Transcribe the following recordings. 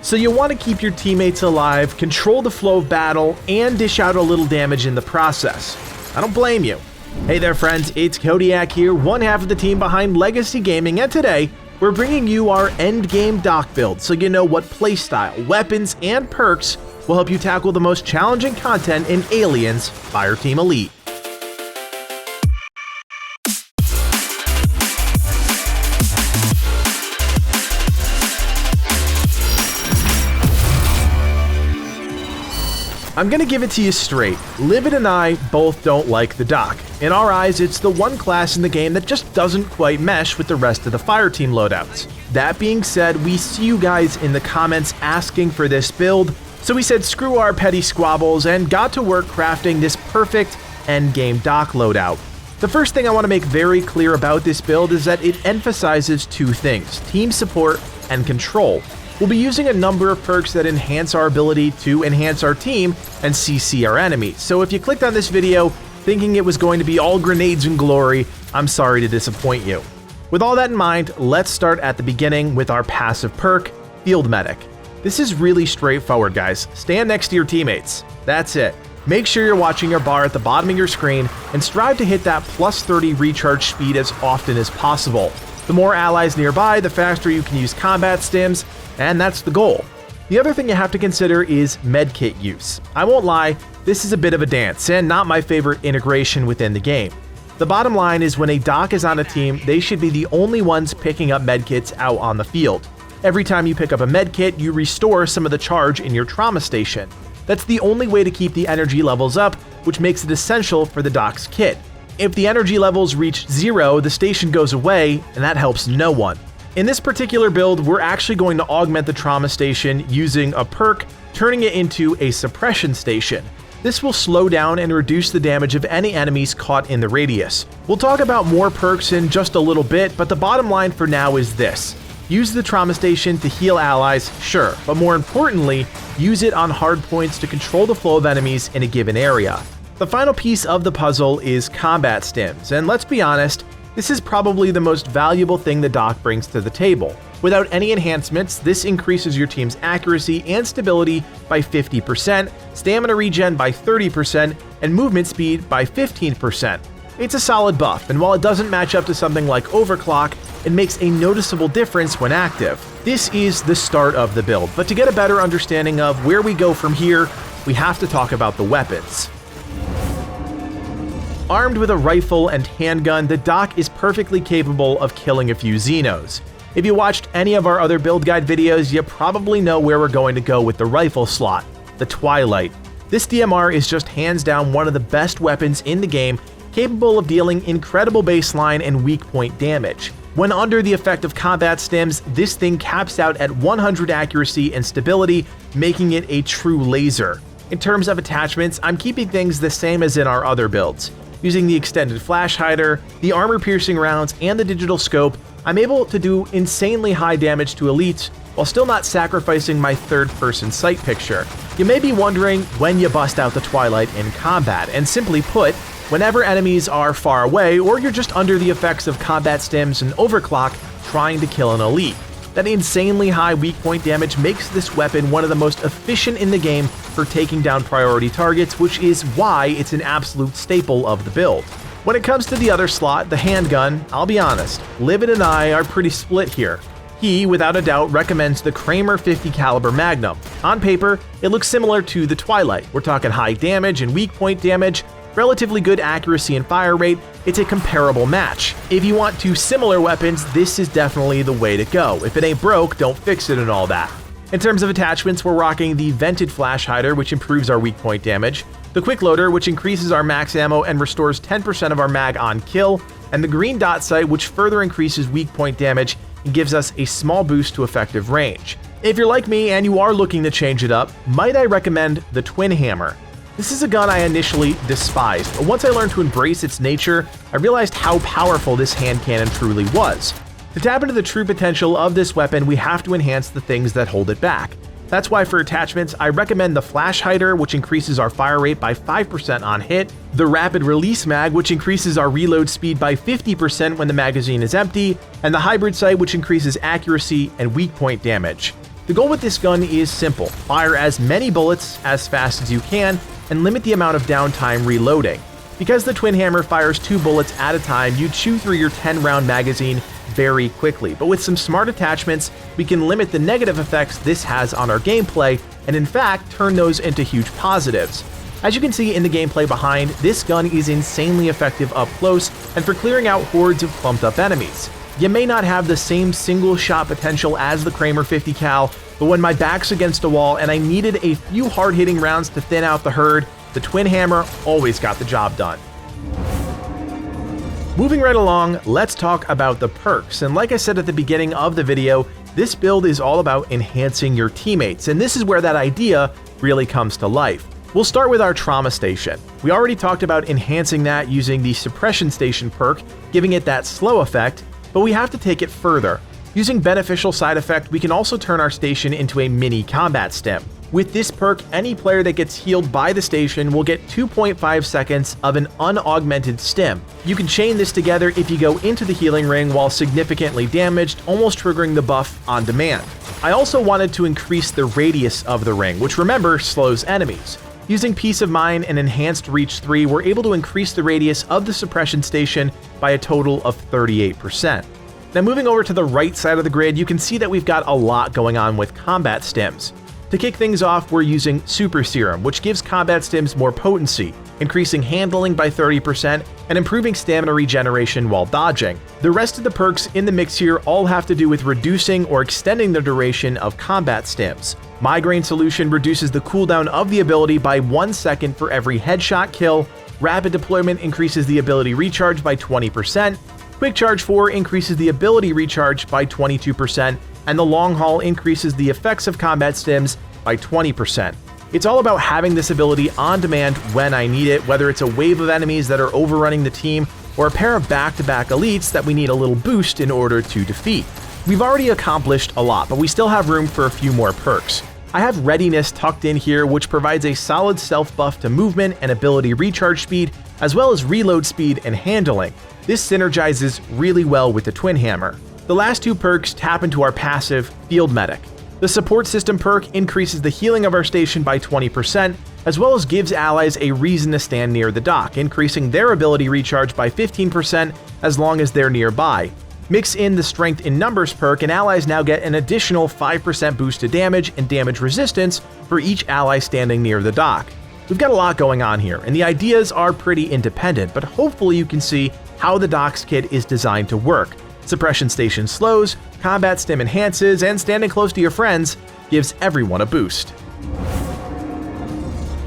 So you'll want to keep your teammates alive, control the flow of battle, and dish out a little damage in the process. I don't blame you. Hey there friends, it's Codiak here, one half of the team behind Legacy Gaming, and today we're bringing you our endgame dock build so you know what playstyle, weapons, and perks will help you tackle the most challenging content in Aliens Fireteam Elite. I'm gonna give it to you straight. Livid and I both don't like the dock. In our eyes, it's the one class in the game that just doesn't quite mesh with the rest of the Fireteam loadouts. That being said, we see you guys in the comments asking for this build, so we said screw our petty squabbles and got to work crafting this perfect endgame dock loadout. The first thing I want to make very clear about this build is that it emphasizes two things: team support and control. We'll be using a number of perks that enhance our ability to enhance our team and CC our enemies. So if you clicked on this video thinking it was going to be all grenades and glory, I'm sorry to disappoint you. With all that in mind, let's start at the beginning with our passive perk, Field Medic. This is really straightforward, guys. Stand next to your teammates. That's it. Make sure you're watching your bar at the bottom of your screen and strive to hit that plus 30 recharge speed as often as possible. The more allies nearby, the faster you can use combat stims, and that's the goal. The other thing you have to consider is medkit use. I won't lie, this is a bit of a dance and not my favorite integration within the game. The bottom line is when a dock is on a team, they should be the only ones picking up medkits out on the field. Every time you pick up a medkit, you restore some of the charge in your trauma station. That's the only way to keep the energy levels up, which makes it essential for the dock's kit. If the energy levels reach 0, the station goes away, and that helps no one. In this particular build, we're actually going to augment the trauma station using a perk, turning it into a suppression station. This will slow down and reduce the damage of any enemies caught in the radius. We'll talk about more perks in just a little bit, but the bottom line for now is this: use the trauma station to heal allies, sure, but more importantly, use it on hard points to control the flow of enemies in a given area. The final piece of the puzzle is combat stims, and let's be honest, this is probably the most valuable thing the dock brings to the table. Without any enhancements, this increases your team's accuracy and stability by 50%, stamina regen by 30%, and movement speed by 15%. It's a solid buff, and while it doesn't match up to something like Overclock, it makes a noticeable difference when active. This is the start of the build, but to get a better understanding of where we go from here, we have to talk about the weapons. Armed with a rifle and handgun, the dock is perfectly capable of killing a few Xenos. If you watched any of our other build guide videos, you probably know where we're going to go with the rifle slot, the Twilight. This DMR is just hands down one of the best weapons in the game, capable of dealing incredible baseline and weak point damage. When under the effect of combat stims, this thing caps out at 100 accuracy and stability, making it a true laser. In terms of attachments, I'm keeping things the same as in our other builds. Using the extended flash hider, the armor-piercing rounds, and the digital scope, I'm able to do insanely high damage to elites while still not sacrificing my third-person sight picture. You may be wondering when you bust out the Twilight in combat, and simply put, whenever enemies are far away or you're just under the effects of combat stims and overclock trying to kill an elite. That insanely high weak point damage makes this weapon one of the most efficient in the game for taking down priority targets, which is why it's an absolute staple of the build. When it comes to the other slot, the handgun, I'll be honest, Livid and I are pretty split here. He, without a doubt, recommends the Kramer 50 caliber Magnum. On paper, it looks similar to the Twilight. We're talking high damage and weak point damage, relatively good accuracy and fire rate. It's a comparable match. If you want two similar weapons, this is definitely the way to go. If it ain't broke, don't fix it and all that. In terms of attachments, we're rocking the vented flash hider, which improves our weak point damage, the quick loader, which increases our max ammo and restores 10% of our mag on kill, and the green dot sight, which further increases weak point damage and gives us a small boost to effective range. If you're like me and you are looking to change it up, might I recommend the Twinhammer. This is a gun I initially despised, but once I learned to embrace its nature, I realized how powerful this hand cannon truly was. To tap into the true potential of this weapon, we have to enhance the things that hold it back. That's why for attachments, I recommend the flash hider, which increases our fire rate by 5% on hit, the rapid release mag, which increases our reload speed by 50% when the magazine is empty, and the hybrid sight, which increases accuracy and weak point damage. The goal with this gun is simple: fire as many bullets as fast as you can and limit the amount of downtime reloading. Because the Twinhammer fires 2 bullets at a time, you chew through your 10-round magazine very quickly, but with some smart attachments, we can limit the negative effects this has on our gameplay, and in fact, turn those into huge positives. As you can see in the gameplay behind, this gun is insanely effective up close and for clearing out hordes of clumped up enemies. You may not have the same single shot potential as the Kramer 50 cal, but when my back's against a wall and I needed a few hard-hitting rounds to thin out the herd, the Twinhammer always got the job done. Moving right along, let's talk about the perks, and like I said at the beginning of the video, this build is all about enhancing your teammates, and this is where that idea really comes to life. We'll start with our Trauma Station. We already talked about enhancing that using the Suppression Station perk, giving it that slow effect, but we have to take it further. Using Beneficial Side Effect, we can also turn our station into a mini combat stim. With this perk, any player that gets healed by the station will get 2.5 seconds of an unaugmented stim. You can chain this together if you go into the healing ring while significantly damaged, almost triggering the buff on demand. I also wanted to increase the radius of the ring, which remember slows enemies. Using Peace of Mind and Enhanced Reach 3, we're able to increase the radius of the suppression station by a total of 38%. Now moving over to the right side of the grid, you can see that we've got a lot going on with combat stims. To kick things off, we're using Super Serum, which gives combat stims more potency, increasing handling by 30% and improving stamina regeneration while dodging. The rest of the perks in the mix here all have to do with reducing or extending the duration of combat stims. Migraine Solution reduces the cooldown of the ability by 1 second for every headshot kill, Rapid Deployment increases the ability recharge by 20%, Quick Charge 4 increases the ability recharge by 22%, and the Long Haul increases the effects of combat stims by 20%. It's all about having this ability on demand when I need it, whether it's a wave of enemies that are overrunning the team or a pair of back-to-back elites that we need a little boost in order to defeat. We've already accomplished a lot, but we still have room for a few more perks. I have Readiness tucked in here, which provides a solid self-buff to movement and ability recharge speed, as well as reload speed and handling. This synergizes really well with the Twinhammer. The last 2 perks tap into our passive, Field Medic. The Support System perk increases the healing of our station by 20%, as well as gives allies a reason to stand near the dock, increasing their ability recharge by 15% as long as they're nearby. Mix in the Strength in Numbers perk and allies now get an additional 5% boost to damage and damage resistance for each ally standing near the dock. We've got a lot going on here, and the ideas are pretty independent, but hopefully you can see how the docks kit is designed to work. Suppression Station slows, Combat Stim enhances, and standing close to your friends gives everyone a boost.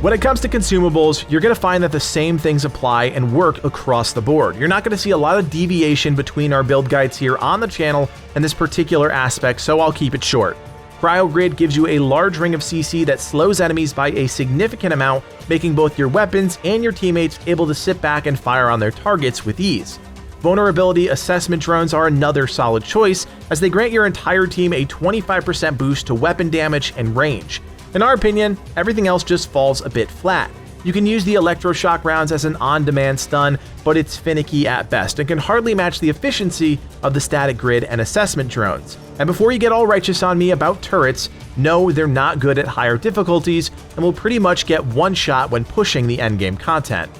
When it comes to consumables, you're going to find that the same things apply and work across the board. You're not going to see a lot of deviation between our build guides here on the channel and this particular aspect, so I'll keep it short. Cryo Grid gives you a large ring of CC that slows enemies by a significant amount, making both your weapons and your teammates able to sit back and fire on their targets with ease. Vulnerability Assessment Drones are another solid choice, as they grant your entire team a 25% boost to weapon damage and range. In our opinion, everything else just falls a bit flat. You can use the electroshock rounds as an on-demand stun, but it's finicky at best and can hardly match the efficiency of the static grid and assessment drones. And before you get all righteous on me about turrets, no, they're not good at higher difficulties and will pretty much get one shot when pushing the endgame content.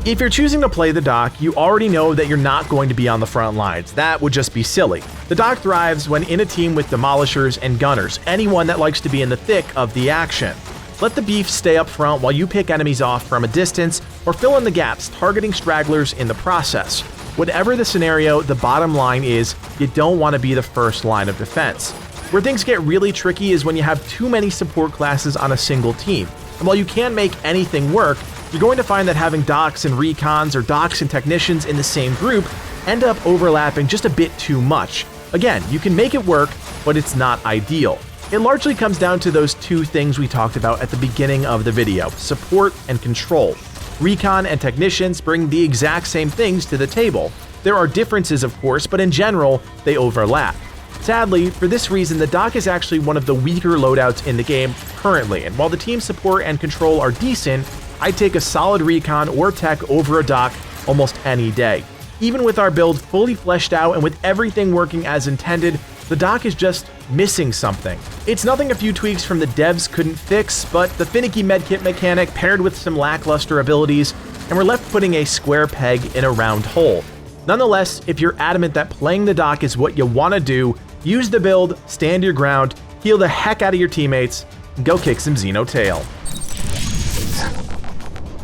If you're choosing to play the dock, you already know that you're not going to be on the front lines. That would just be silly. The dock thrives when in a team with demolishers and gunners, anyone that likes to be in the thick of the action. Let the beef stay up front while you pick enemies off from a distance or fill in the gaps, targeting stragglers in the process. Whatever the scenario, the bottom line is you don't want to be the first line of defense. Where things get really tricky is when you have too many support classes on a single team. And while you can make anything work, you're going to find that having docs and recons or docs and technicians in the same group end up overlapping just a bit too much. Again, you can make it work, but it's not ideal. It largely comes down to those 2 things we talked about at the beginning of the video: support and control. Recon and technicians bring the exact same things to the table. There are differences, of course, but in general, they overlap. Sadly, for this reason, the dock is actually one of the weaker loadouts in the game currently, and while the team support and control are decent, I'd take a solid recon or tech over a dock almost any day. Even with our build fully fleshed out and with everything working as intended, the dock is just missing something. It's nothing a few tweaks from the devs couldn't fix, but the finicky medkit mechanic paired with some lackluster abilities, and we're left putting a square peg in a round hole. Nonetheless, if you're adamant that playing the dock is what you want to do, use the build, stand your ground, heal the heck out of your teammates, and go kick some Xeno tail.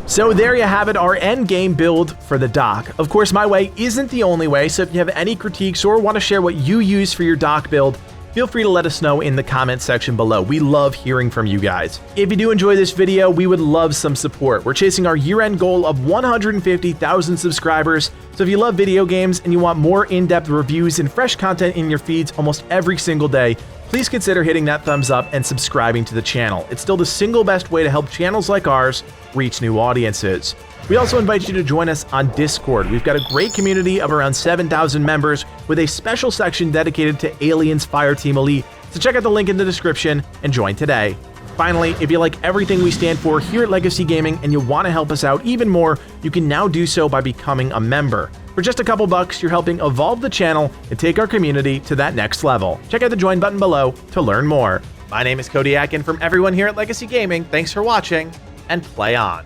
So there you have it, our end game build for the dock. Of course, my way isn't the only way, so if you have any critiques or want to share what you use for your dock build, feel free to let us know in the comment section below. We love hearing from you guys. If you do enjoy this video, we would love some support. We're chasing our year-end goal of 150,000 subscribers, so if you love video games and you want more in-depth reviews and fresh content in your feeds almost every single day, please consider hitting that thumbs up and subscribing to the channel. It's still the single best way to help channels like ours reach new audiences. We also invite you to join us on Discord. We've got a great community of around 7,000 members with a special section dedicated to Aliens Fireteam Elite, so check out the link in the description and join today. Finally, if you like everything we stand for here at Legacy Gaming and you want to help us out even more, you can now do so by becoming a member. For just a couple bucks, you're helping evolve the channel and take our community to that next level. Check out the join button below to learn more. My name is Codiak, and from everyone here at Legacy Gaming, thanks for watching, and play on.